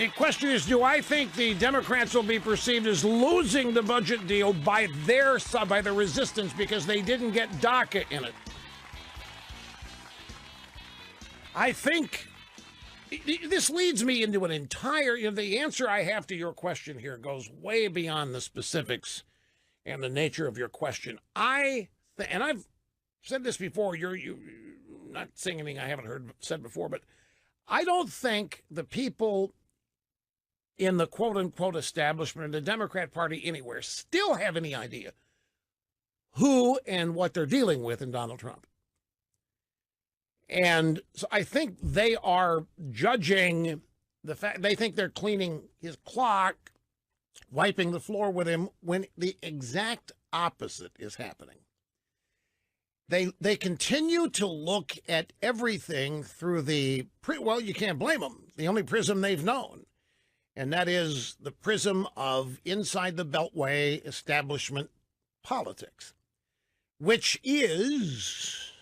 The question is, do I think the Democrats will be perceived as losing the budget deal by the resistance because they didn't get DACA in it? I think this leads me into an entire, the answer I have to your question here goes way beyond the specifics and the nature of your question. And I've said this before, you're not saying anything I haven't said before, but I don't think the people in the quote-unquote establishment of the Democrat Party anywhere still have any idea who and what they're dealing with in Donald Trump. And so I think they are judging the fact, they think they're cleaning his clock, wiping the floor with him, when the exact opposite is happening. They continue to look at everything through well, you can't blame them, the only prism they've known. And that is the prism of inside the Beltway establishment politics, which is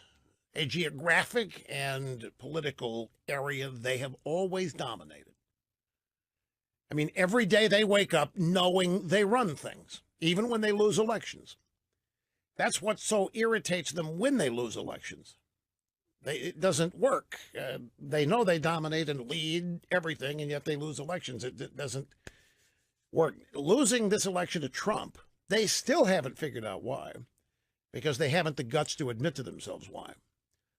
a geographic and political area they have always dominated. I mean, every day they wake up knowing they run things, even when they lose elections. That's what so irritates them when they lose elections. It doesn't work. They know they dominate and lead everything, and yet they lose elections. It doesn't work. Losing this election to Trump, they still haven't figured out why, because they haven't the guts to admit to themselves why.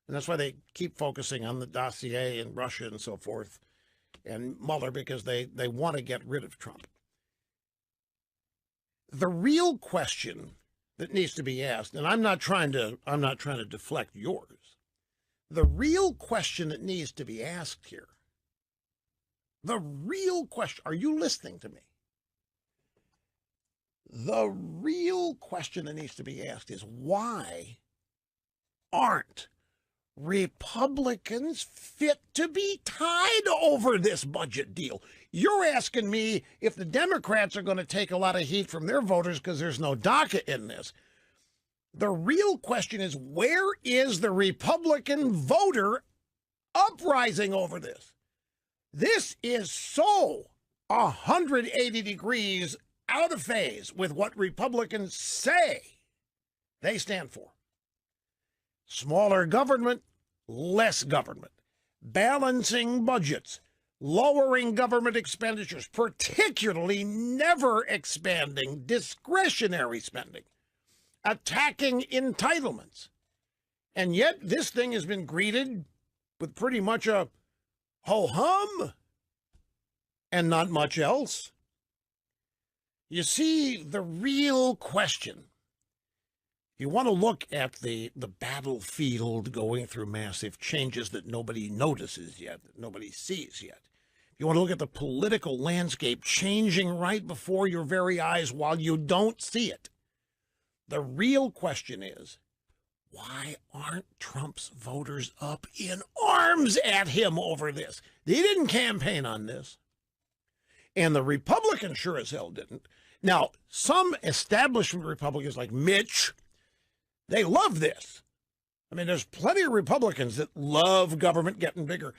And that's why they keep focusing on the dossier and Russia and so forth and Mueller, because they want to get rid of Trump. The real question that needs to be asked, and I'm not trying to deflect yours. The real question that needs to be asked here, the real question, are you listening to me? The real question that needs to be asked is, why aren't Republicans fit to be tied over this budget deal? You're asking me if the Democrats are going to take a lot of heat from their voters because there's no DACA in this. The real question is, where is the Republican voter uprising over this? This is so 180 degrees out of phase with what Republicans say they stand for. Smaller government, less government, balancing budgets, lowering government expenditures, particularly never expanding discretionary spending, attacking entitlements. And yet this thing has been greeted with pretty much a ho-hum and not much else. You see, the real question, you want to look at the battlefield going through massive changes that nobody notices yet, that nobody sees yet. You want to look at the political landscape changing right before your very eyes while you don't see it. The real question is, why aren't Trump's voters up in arms at him over this? They didn't campaign on this. And the Republicans sure as hell didn't. Now, some establishment Republicans like Mitch, they love this. I mean, there's plenty of Republicans that love government getting bigger.